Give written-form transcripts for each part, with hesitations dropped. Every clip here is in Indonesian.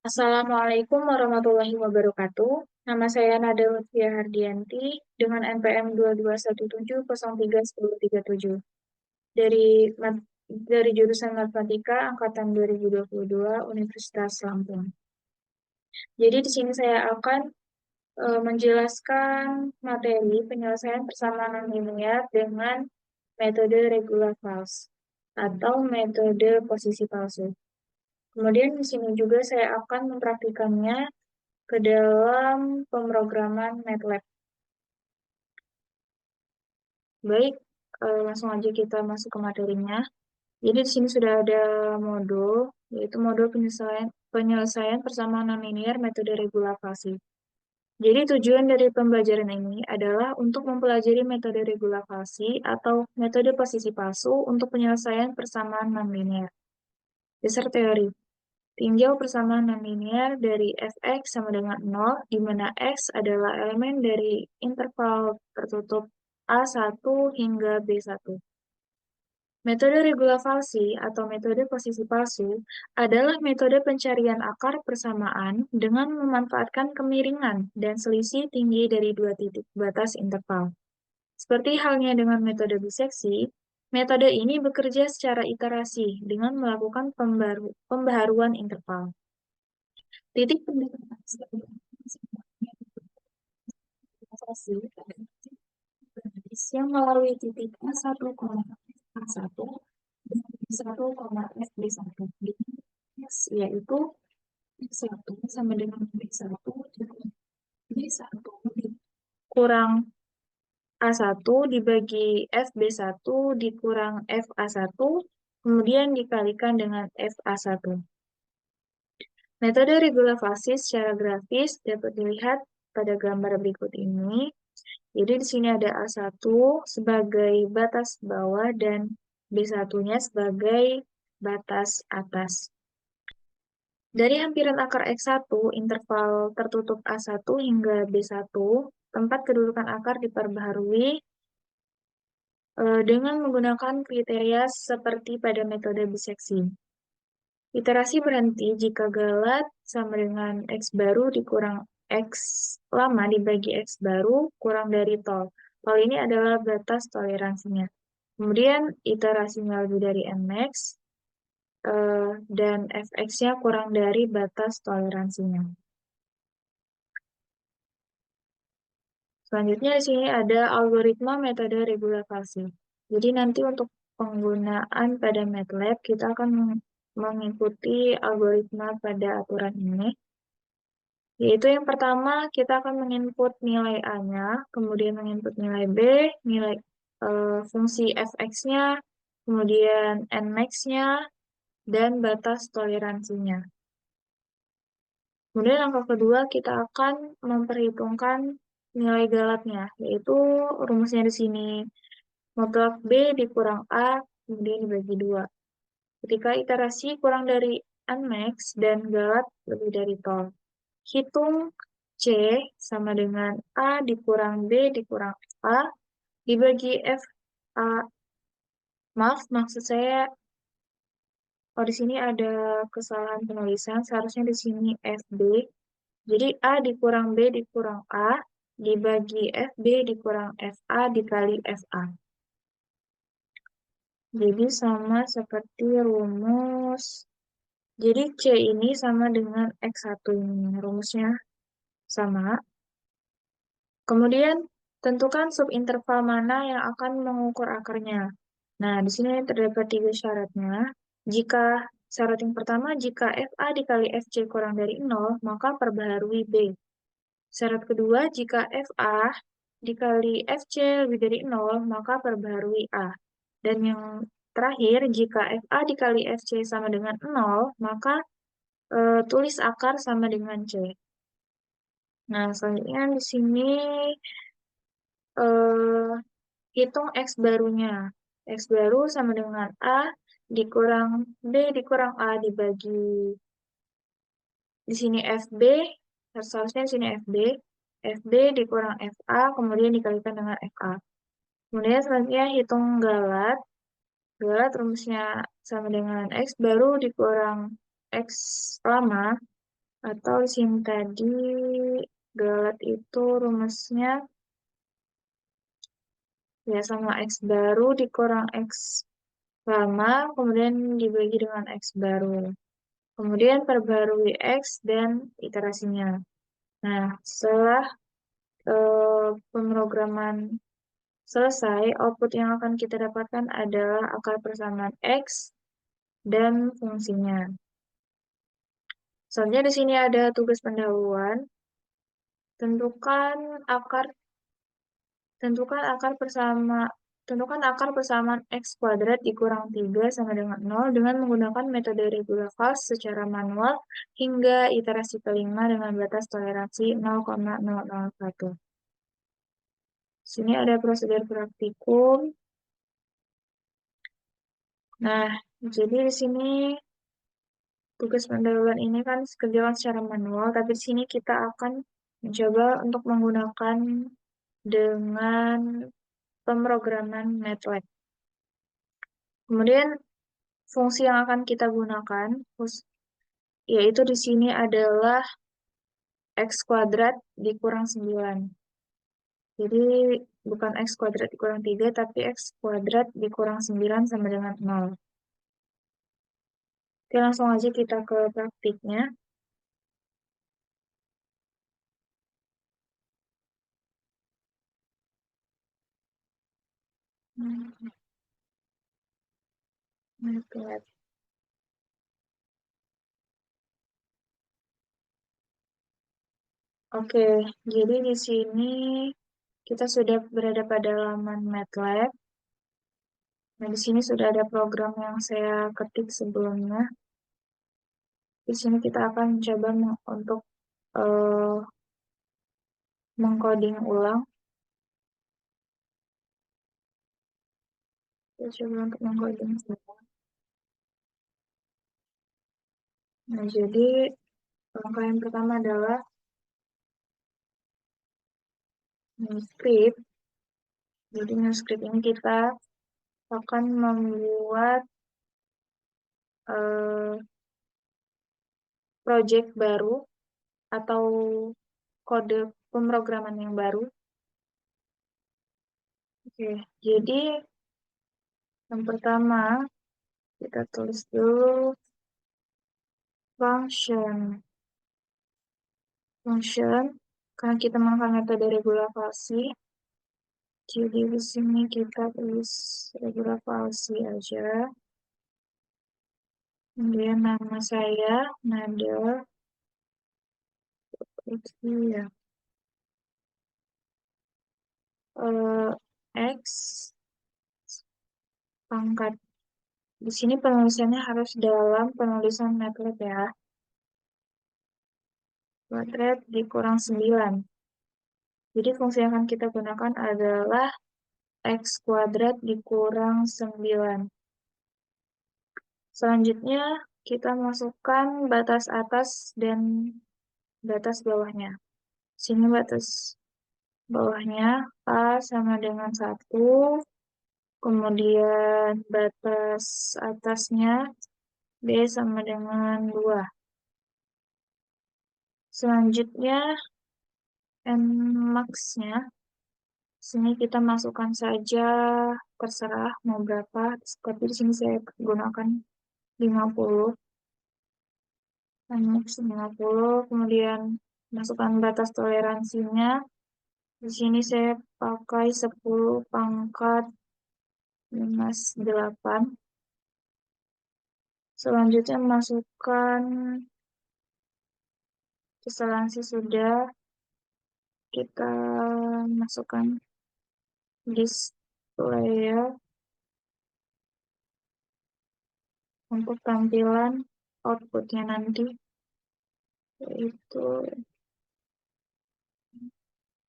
Assalamualaikum warahmatullahi wabarakatuh. Nama saya Nada Lutfia Hardianti dengan NPM 2217031037 dari dari jurusan Matematika angkatan 2022 Universitas Lampung. Jadi di sini saya akan menjelaskan materi penyelesaian persamaan nonlinear dengan metode regular false atau metode posisi palsu. Kemudian di sini juga saya akan mempraktikannya ke dalam pemrograman MATLAB. Baik, langsung aja kita masuk ke materinya. Jadi di sini sudah ada modul, yaitu modul penyelesaian persamaan nonlinear metode regulasi. Jadi tujuan dari pembelajaran ini adalah untuk mempelajari metode regulasi atau metode posisi palsu untuk penyelesaian persamaan nonlinear. Dasar teori. Tinjau persamaan nonlinear dari fx sama dengan 0, di mana x adalah elemen dari interval tertutup A1 hingga B1. Metode regulasi atau metode posisi palsu adalah metode pencarian akar persamaan dengan memanfaatkan kemiringan dan selisih tinggi dari dua titik batas interval. Seperti halnya dengan metode biseksi, metode ini bekerja secara iterasi dengan melakukan pembaharuan interval. Titik pendekatan yang melalui titik A1, A1 dan B1, FB1, yaitu X1 sama dengan B1 dan B1 kurang A1 dibagi FB1 dikurang FA1, kemudian dikalikan dengan FA1. Metode regulasi secara grafis dapat dilihat pada gambar berikut ini. Jadi di sini ada A1 sebagai batas bawah dan B1-nya sebagai batas atas. Dari hampiran akar X1, interval tertutup A1 hingga B1, tempat kedudukan akar diperbaharui dengan menggunakan kriteria seperti pada metode biseksi. Iterasi berhenti jika galat sama dengan X baru dikurang X lama dibagi X baru kurang dari tol. Tol ini adalah batas toleransinya. Kemudian iterasinya lebih dari Nmax, dan Fx-nya kurang dari batas toleransinya. Selanjutnya di sini ada algoritma metode regulasi. Jadi nanti untuk penggunaan pada MATLAB kita akan mengikuti algoritma pada aturan ini. Yaitu yang pertama kita akan menginput nilai A-nya, kemudian menginput nilai B, nilai fungsi fx-nya, kemudian nmax-nya, dan batas toleransinya. Kemudian langkah kedua kita akan memperhitungkan nilai galatnya, yaitu rumusnya di sini mutlak B dikurang A, kemudian dibagi 2. Ketika iterasi kurang dari nmax dan galat lebih dari tol. Hitung C sama dengan A dikurang B dikurang A dibagi F A. Maaf, maksud saya, oh di sini ada kesalahan penulisan, seharusnya di sini FB. Jadi A dikurang B dikurang A dibagi FB dikurang FA dikali FA. Jadi sama seperti rumus. Jadi C ini sama dengan X1 ini. Rumusnya sama. Kemudian tentukan subinterval mana yang akan mengukur akarnya. Nah, di sini terdapat 3 syaratnya. Jika syarat yang pertama, jika FA dikali FC kurang dari 0, maka perbaharui B. Syarat kedua, jika FA dikali FC lebih dari 0, maka perbaharui A. Dan yang terakhir, jika FA dikali FC sama dengan 0, maka tulis akar sama dengan C. Nah, selanjutnya di sini eh, hitung X barunya. X baru sama dengan A dikurang B dikurang A dibagi di sini FB, seharusnya di sini FB, FB dikurang FA, kemudian dikalikan dengan FA. Kemudian selanjutnya hitung galat. Galat rumusnya sama dengan X baru dikurang X lama Atau di sini tadi galet itu rumusnya ya sama X baru dikurang X lama, kemudian dibagi dengan X baru. Kemudian perbarui X dan iterasinya. Nah, setelah pemrograman selesai, output yang akan kita dapatkan adalah akar persamaan X dan fungsinya. Selanjutnya di sini ada tugas pendahuluan. Tentukan akar tentukan akar bersama tentukan akar persamaan X kuadrat dikurang 3 sama dengan 0 dengan menggunakan metode Regulavals secara manual hingga iterasi kelima dengan batas toleransi 0,001. Sini ada prosedur praktikum. Nah, jadi di sini tugas pendahuluan ini kan dikerjakan secara manual, tapi di sini kita akan mencoba untuk menggunakan dengan pemrograman MATLAB. Kemudian fungsi yang akan kita gunakan, yaitu di sini adalah X kuadrat dikurang 9. Jadi bukan X kuadrat dikurang 3, tapi X kuadrat dikurang 9 sama dengan 0. Oke, langsung aja kita ke praktiknya. Hmm, MATLAB. Oke, jadi di sini kita sudah berada pada halaman MATLAB. Nah, di sini sudah ada program yang saya ketik sebelumnya. Di sini kita akan mencoba untuk eh, mengcoding ulang. Kita coba untuk mengcoding ulang. Nah, jadi langkah yang pertama adalah new script. Jadi new script ini kita akan membuat eh, project baru atau kode pemrograman yang baru. Oke, jadi yang pertama kita tulis dulu function. Function, karena kita menggunakan metode regulavasi, jadi di sini kita tulis regulavasi aja. Kemudian nama saya Nader, itu ya X pangkat. Di sini penulisannya harus dalam penulisan MATLAB ya. Kuadrat dikurang 9. Jadi fungsi yang akan kita gunakan adalah X kuadrat dikurang 9. Selanjutnya kita masukkan batas atas dan batas bawahnya. Sini batas bawahnya A sama dengan 1. Kemudian batas atasnya B sama dengan 2. Selanjutnya Nmax-nya, sini kita masukkan saja terserah mau berapa, tapi di sini saya gunakan 50. Nmax 50, kemudian masukkan batas toleransinya. Di sini saya pakai 10 pangkat minus 8. Selanjutnya masukkan toleransi sudah, kita masukkan display untuk tampilan outputnya nanti, yaitu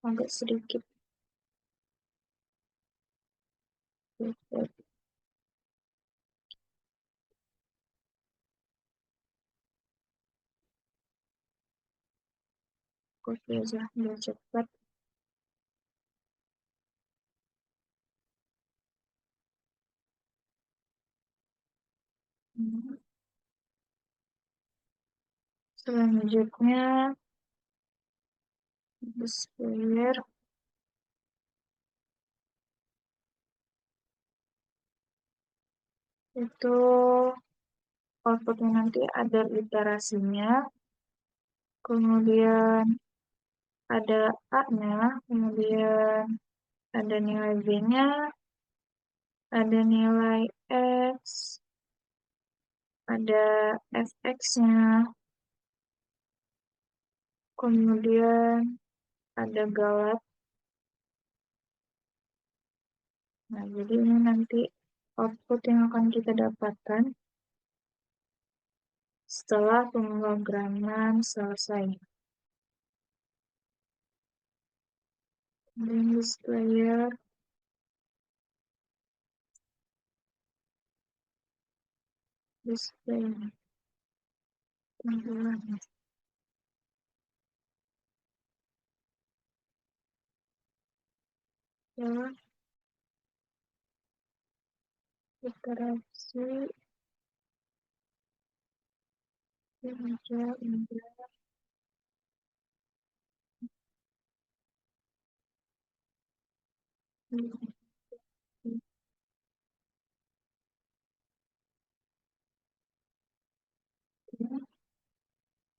agak sedikit copy aja biar cepat. Selanjutnya, displayer itu outputnya nanti ada iterasinya, kemudian ada A-nya, kemudian ada nilai B-nya, ada nilai X, ada fx-nya, kemudian ada galat. Nah, jadi ini nanti output yang akan kita dapatkan setelah pemrograman selesai. Kemudian displayer, display tampilan. Ya, iterasi, injak,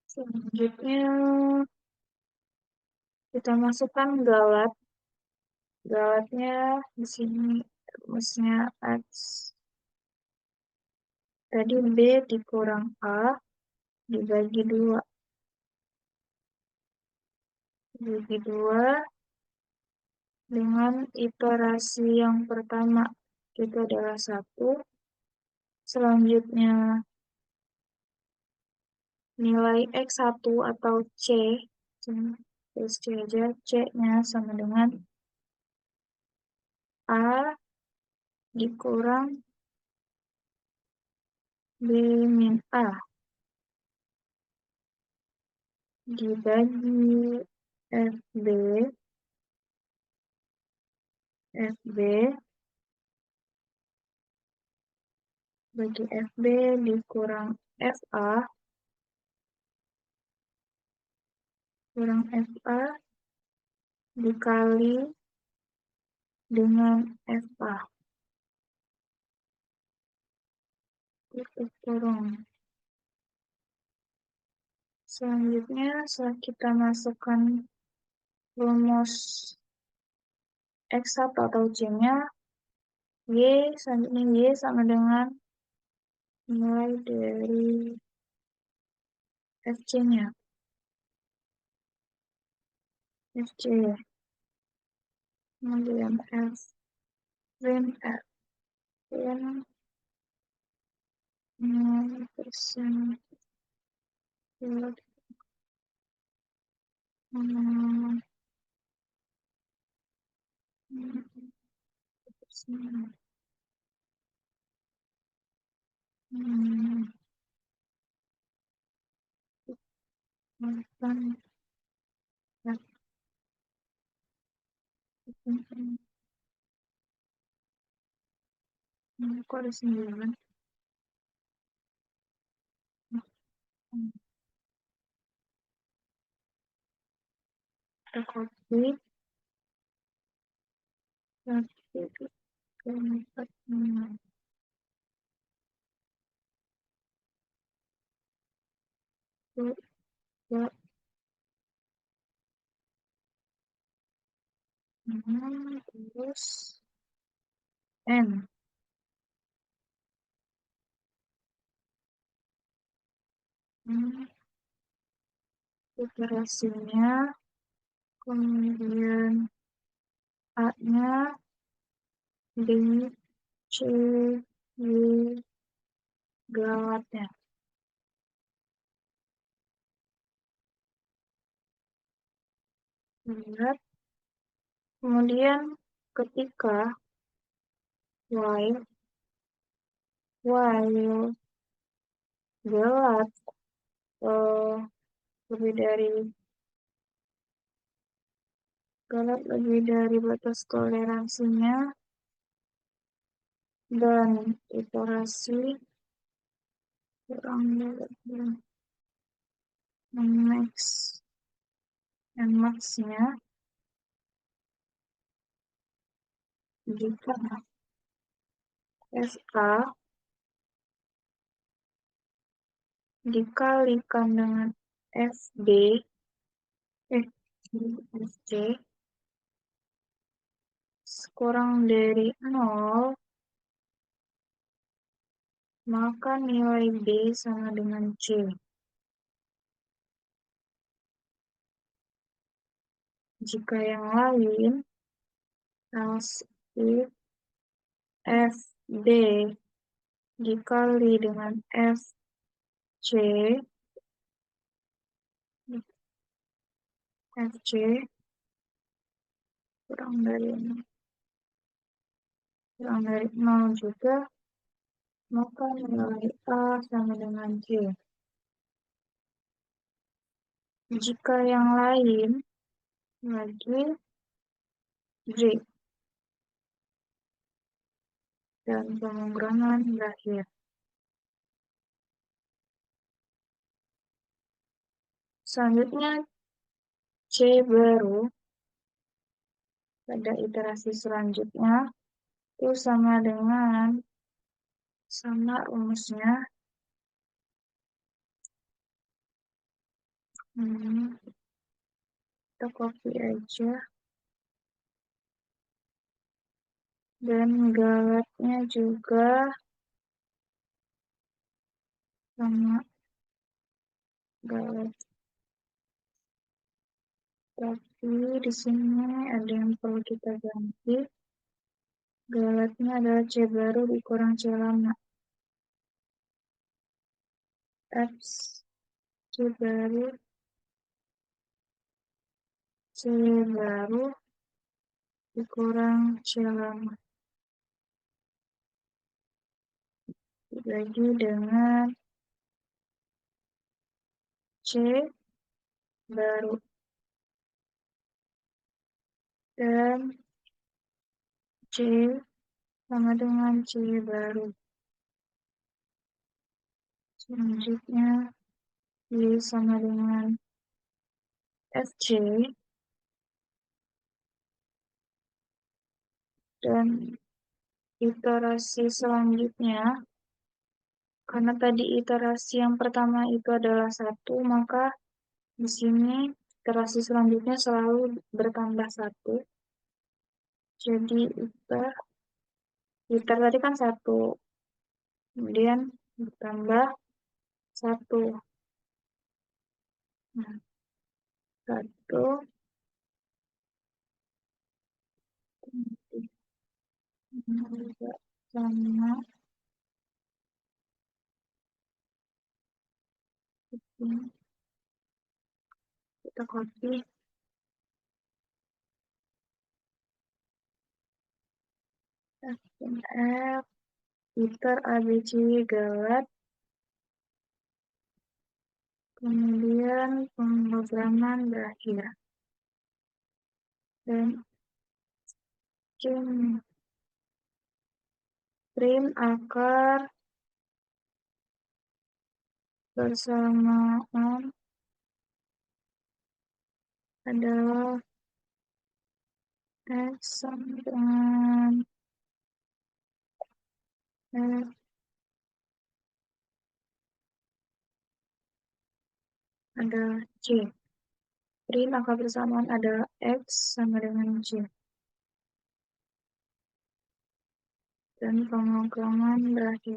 selanjutnya kita masukkan galat. Galatnya di sini rumusnya X. Tadi B dikurang A dibagi 2. Dibagi 2 dengan iterasi yang pertama itu adalah 1. Selanjutnya nilai X1 atau C, terus C aja, C-nya sama dengan A dikurang B min A dibagi FB, FB bagi FB dikurang FA kurang FA dikali dengan FA. Itu kurang. Selanjutnya setelah kita masukkan rumus X1 atau C-nya, selanjutnya Y sama dengan nilai dari FC-nya. FC, kemudian F, print F, print 0%, hmm, kok ada 9? Kita copy, 1, 2, 4, 5. Terus N. Iterasinya, kemudian A-nya, B, C, Y, galatnya. Lihat. Kemudian ketika while galat lebih dari batas toleransinya dan iterasi kurang dari Max dan max-nya jika FA dikalikan dengan FB eh FC kurang dari 0, maka nilai B sama dengan C. Jika yang lain, else if FB dikali dengan FC kurang dari 0 juga, maka nilai A sama dengan C. Jika yang lain lagi J dan pemrograman berakhir. Selanjutnya C baru pada iterasi selanjutnya itu sama dengan rumusnya kita copy aja dan galatnya juga sama galat, tapi di sini ada yang perlu kita ganti. Galatnya adalah C baru dikurang C lama. X C baru dikurang C lama dibagi dengan C baru dan C sama dengan C baru. Selanjutnya Y sama dengan FC dan iterasi selanjutnya, karena tadi iterasi yang pertama itu adalah 1, maka di sini iterasi selanjutnya selalu bertambah 1. Jadi iter tadi kan 1, kemudian bertambah 1. Nah, 1 juga sama ini, kita copy F dan F, iter ABC galat, kemudian pemrograman berakhir dan print akar bersamaan adalah X sama dengan F adalah C. Print akar bersamaan adalah X sama dengan C. Dan pemrograman berakhir.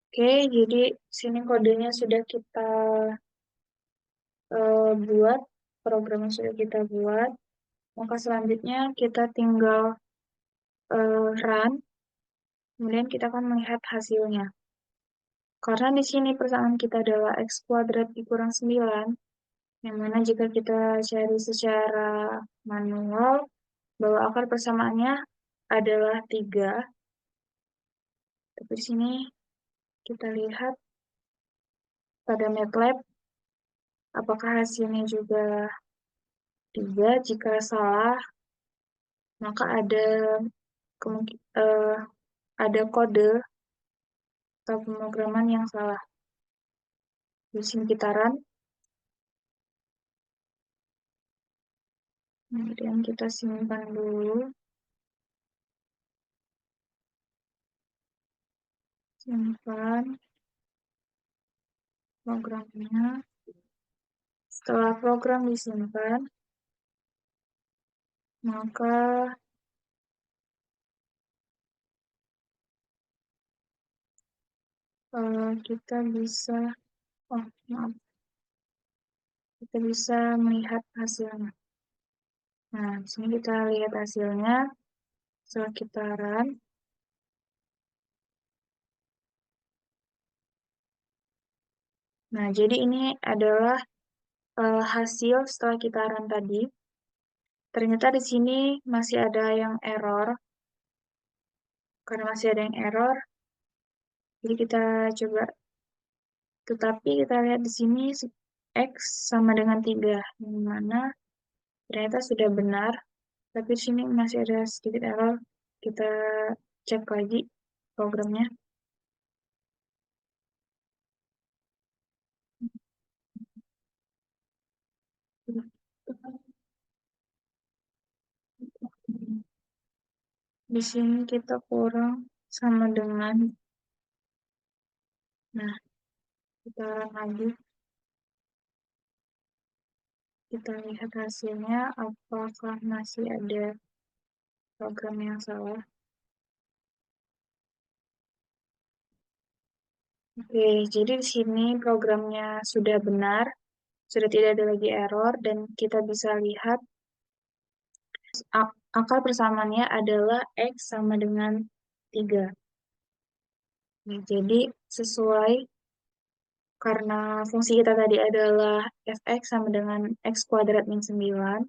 Oke, jadi sini kodenya sudah kita buat, programnya sudah kita buat. Maka selanjutnya kita tinggal run, kemudian kita akan melihat hasilnya. Karena di sini persamaan kita adalah X kuadrat dikurang 9, yang mana jika kita cari secara manual, bahwa akar persamaannya adalah 3. Tapi di sini kita lihat pada MATLAB, apakah hasilnya juga 3. Jika salah, maka ada kode atau pemrograman yang salah. Di sini kitaran. Kemudian kita simpan dulu. Simpan programnya. Setelah program disimpan, maka kita bisa, oh maaf, kita bisa melihat hasilnya. Nah, di sini kita lihat hasilnya setelah kitaran. Nah, jadi ini adalah hasil setelah kitaran tadi. Ternyata di sini masih ada yang error. Karena masih ada yang error, jadi kita coba. Tetapi kita lihat di sini X sama dengan 3, yang mana ternyata sudah benar. Tapi di sini masih ada sedikit error. Kita cek lagi programnya. Di sini kita kurang sama dengan, nah, kita lagi, kita lihat hasilnya apakah masih ada program yang salah. Oke, jadi di sini programnya sudah benar, sudah tidak ada lagi error, dan kita bisa lihat akal persamaannya adalah X sama dengan 3. Nah, jadi sesuai karena fungsi kita tadi adalah fx sama dengan x kuadrat min 9.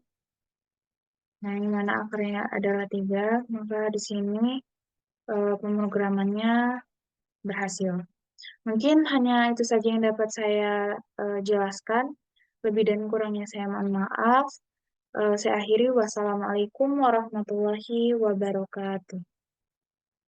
Nah, yang mana akarnya adalah 3, maka di sini pemrogramannya berhasil. Mungkin hanya itu saja yang dapat saya jelaskan. Lebih dan kurangnya saya mohon maaf. Saya akhiri. Wassalamualaikum warahmatullahi wabarakatuh.